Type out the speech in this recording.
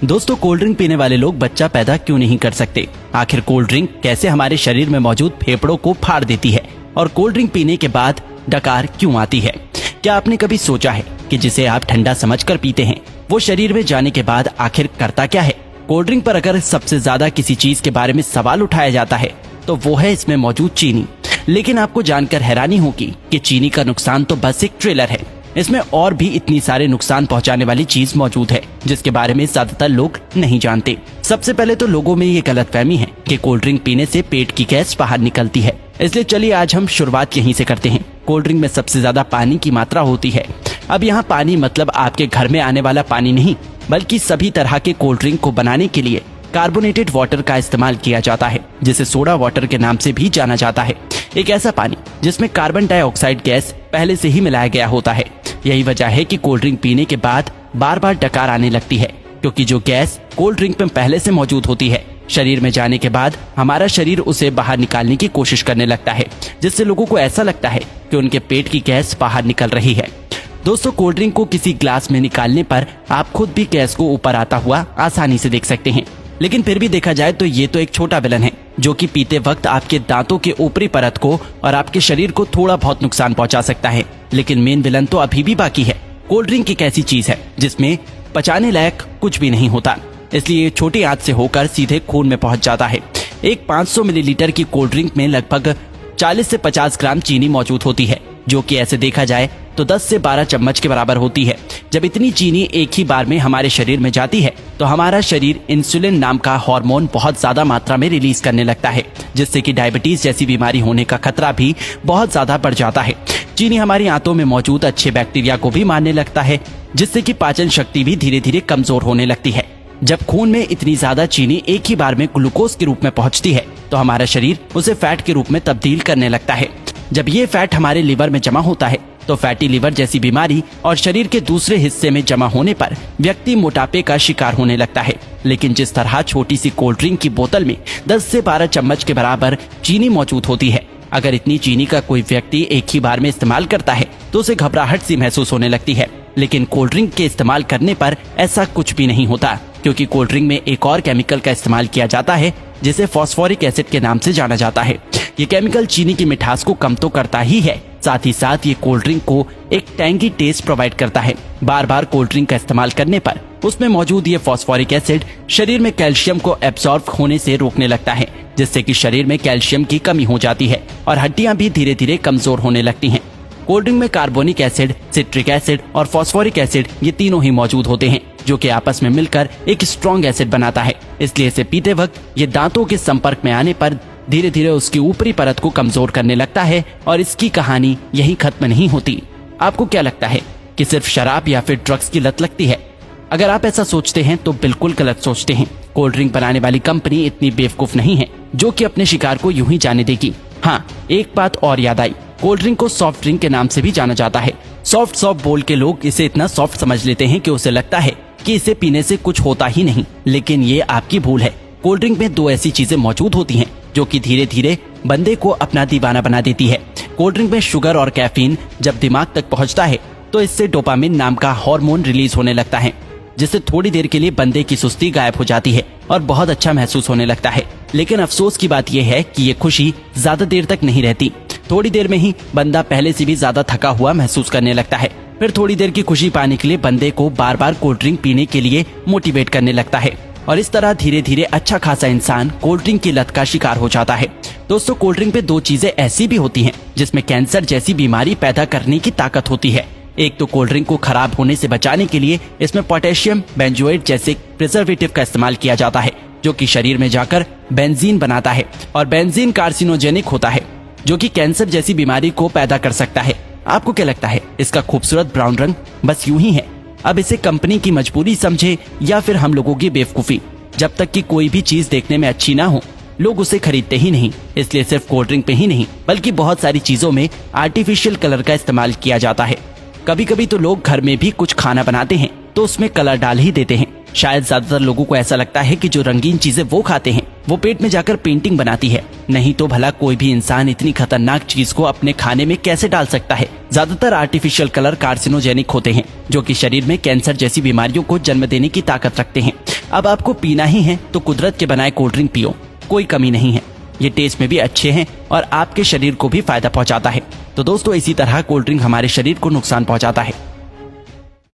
दोस्तों, cold drink पीने वाले लोग बच्चा पैदा क्यों नहीं कर सकते? आखिर कोल्ड ड्रिंक कैसे हमारे शरीर में मौजूद फेफड़ों को फाड़ देती है और कोल्ड ड्रिंक पीने के बाद डकार क्यों आती है? क्या आपने कभी सोचा है कि जिसे आप ठंडा समझकर पीते हैं वो शरीर में जाने के बाद आखिर करता क्या है? कोल्ड ड्रिंक पर अगर सबसे ज्यादा किसी चीज के बारे में सवाल उठाया जाता है तो वो है इसमें मौजूद चीनी। लेकिन आपको जानकर हैरानी होगी कि चीनी का नुकसान तो बस एक ट्रेलर है। इसमें और भी इतनी सारे नुकसान पहुंचाने वाली चीज मौजूद है जिसके बारे में ज्यादातर लोग नहीं जानते। सबसे पहले तो लोगों में ये गलतफहमी है कि कोल्ड ड्रिंक पीने से पेट की गैस बाहर निकलती है। इसलिए चलिए आज हम शुरुआत यहीं से करते हैं। कोल्ड ड्रिंक में सबसे ज्यादा पानी की मात्रा होती है। अब यहाँ पानी मतलब आपके घर में आने वाला पानी नहीं, बल्कि सभी तरह के कोल्ड ड्रिंक को बनाने के लिए कार्बोनेटेड वाटर का इस्तेमाल किया जाता है, जिसे सोडा वाटर के नाम से भी जाना जाता है। एक ऐसा पानी जिसमें कार्बन डाइऑक्साइड गैस पहले से ही मिलाया गया होता है। यही वजह है कि कोल्ड ड्रिंक पीने के बाद बार बार डकार आने लगती है, क्योंकि जो गैस कोल्ड ड्रिंक में पहले से मौजूद होती है शरीर में जाने के बाद हमारा शरीर उसे बाहर निकालने की कोशिश करने लगता है, जिससे लोगों को ऐसा लगता है कि उनके पेट की गैस बाहर निकल रही है। दोस्तों, कोल्ड ड्रिंक को किसी ग्लास में निकालने पर आप खुद भी गैस को ऊपर आता हुआ आसानी से देख सकते हैं। लेकिन फिर भी देखा जाए तो ये तो एक छोटा विलन है जो कि पीते वक्त आपके दांतों के ऊपरी परत को और आपके शरीर को थोड़ा बहुत नुकसान पहुंचा सकता है। लेकिन मेन विलन तो अभी भी बाकी है। कोल्ड ड्रिंक एक ऐसी चीज है जिसमें पचाने लायक कुछ भी नहीं होता, इसलिए छोटी आंच से होकर सीधे खून में पहुंच जाता है। एक 500 मिलीलीटर की कोल्ड ड्रिंक में लगभग 40 से 50 ग्राम चीनी मौजूद होती है, जो कि ऐसे देखा जाए तो 10 से 12 चम्मच के बराबर होती है। जब इतनी चीनी एक ही बार में हमारे शरीर में जाती है तो हमारा शरीर इंसुलिन नाम का हार्मोन बहुत ज्यादा मात्रा में रिलीज करने लगता है, जिससे कि डायबिटीज जैसी बीमारी होने का खतरा भी बहुत ज्यादा बढ़ जाता है। चीनी हमारी आंतों में मौजूद अच्छे बैक्टीरिया को भी मारने लगता है, जिससे कि पाचन शक्ति भी धीरे धीरे कमजोर होने लगती है। जब खून में इतनी ज्यादा चीनी एक ही बार में ग्लूकोज के रूप में पहुंचती है तो हमारा शरीर उसे फैट के रूप में तब्दील करने लगता है। जब ये फैट हमारे लिवर में जमा होता है तो फैटी लिवर जैसी बीमारी और शरीर के दूसरे हिस्से में जमा होने पर व्यक्ति मोटापे का शिकार होने लगता है। लेकिन जिस तरह छोटी सी कोल्ड ड्रिंक की बोतल में 10 से 12 चम्मच के बराबर चीनी मौजूद होती है, अगर इतनी चीनी का कोई व्यक्ति एक ही बार में इस्तेमाल करता है तो उसे घबराहट सी महसूस होने लगती है। लेकिन कोल्ड ड्रिंक के इस्तेमाल करने पर ऐसा कुछ भी नहीं होता, क्योंकि कोल्ड ड्रिंक में एक और केमिकल का इस्तेमाल किया जाता है जिसे फॉस्फोरिक एसिड के नाम से जाना जाता है। ये केमिकल चीनी की मिठास को कम तो करता ही है, साथ ही साथ ये कोल्ड ड्रिंक को एक टैंगी टेस्ट प्रोवाइड करता है। बार बार कोल्ड ड्रिंक का इस्तेमाल करने पर उसमें मौजूद ये फॉस्फोरिक एसिड शरीर में कैल्शियम को एब्सॉर्ब होने से रोकने लगता है, जिससे कि शरीर में कैल्शियम की कमी हो जाती है और हड्डियां भी धीरे धीरे कमजोर होने लगती हैं। कोल्ड ड्रिंक में कार्बोनिक एसिड, सिट्रिक एसिड और फॉस्फोरिक एसिड ये तीनों ही मौजूद होते हैं, जो कि आपस में मिलकर एक स्ट्रॉन्ग एसिड बनाता है। इसलिए इसे पीते वक्त ये दांतों के संपर्क में आने पर धीरे धीरे उसकी ऊपरी परत को कमजोर करने लगता है और इसकी कहानी यही खत्म नहीं होती। आपको क्या लगता है कि सिर्फ शराब या फिर ड्रग्स की लत लगती है? अगर आप ऐसा सोचते हैं तो बिल्कुल गलत सोचते हैं। कोल्ड ड्रिंक बनाने वाली कंपनी इतनी बेवकूफ नहीं है जो कि अपने शिकार को यूं ही जाने देगी। हाँ, एक बात और याद आई, कोल्ड ड्रिंक को सॉफ्ट ड्रिंक के नाम से भी जाना जाता है। सॉफ्ट बोल के लोग इसे इतना सॉफ्ट समझ लेते हैं कि उसे लगता है कि इसे पीने से कुछ होता ही नहीं, लेकिन ये आपकी भूल है। कोल्ड ड्रिंक में दो ऐसी चीजें मौजूद होती हैं जो कि धीरे धीरे बंदे को अपना दीवाना बना देती है। कोल्ड ड्रिंक में शुगर और कैफीन जब दिमाग तक पहुंचता है तो इससे डोपामिन नाम का हार्मोन रिलीज होने लगता है, जिससे थोड़ी देर के लिए बंदे की सुस्ती गायब हो जाती है और बहुत अच्छा महसूस होने लगता है। लेकिन अफसोस की बात यह है कि ये खुशी ज्यादा देर तक नहीं रहती। थोड़ी देर में ही बंदा पहले से भी ज्यादा थका हुआ महसूस करने लगता है। फिर थोड़ी देर की खुशी पाने के लिए बंदे को बार बार कोल्ड ड्रिंक पीने के लिए मोटिवेट करने लगता है और इस तरह धीरे धीरे अच्छा खासा इंसान कोल्ड ड्रिंक की लत का शिकार हो जाता है। दोस्तों, कोल्ड ड्रिंक पे दो चीजें ऐसी भी होती हैं जिसमें कैंसर जैसी बीमारी पैदा करने की ताकत होती है। एक तो कोल्ड ड्रिंक को खराब होने से बचाने के लिए इसमें पोटेशियम बेंजोएट जैसे प्रिजर्वेटिव का इस्तेमाल किया जाता है, जो कि शरीर में जाकर बेंजीन बनाता है और बेंजीन कार्सिनोजेनिक होता है, जो कि कैंसर जैसी बीमारी को पैदा कर सकता है। आपको क्या लगता है इसका खूबसूरत ब्राउन रंग बस यूं ही है? अब इसे कंपनी की मजबूरी समझे या फिर हम लोगों की बेवकूफी? जब तक कि कोई भी चीज देखने में अच्छी ना हो लोग उसे खरीदते ही नहीं। इसलिए सिर्फ कोल्ड ड्रिंक पे ही नहीं बल्कि बहुत सारी चीजों में आर्टिफिशियल कलर का इस्तेमाल किया जाता है। कभी कभी तो लोग घर में भी कुछ खाना बनाते हैं तो उसमें कलर डाल ही देते हैं। शायद ज्यादातर लोगों को ऐसा लगता है कि जो रंगीन चीजें वो खाते हैं वो पेट में जाकर पेंटिंग बनाती है। नहीं तो भला कोई भी इंसान इतनी खतरनाक चीज को अपने खाने में कैसे डाल सकता है? ज्यादातर आर्टिफिशियल कलर कार्सिनोजेनिक होते हैं, जो कि शरीर में कैंसर जैसी बीमारियों को जन्म देने की ताकत रखते हैं। अब आपको पीना ही है तो कुदरत के बनाए कोल्ड ड्रिंक पियो, कोई कमी नहीं है। ये टेस्ट में भी अच्छे हैं और आपके शरीर को भी फायदा पहुंचाता है। तो दोस्तों इसी तरह कोल्ड ड्रिंक हमारे शरीर को नुकसान पहुंचाता है।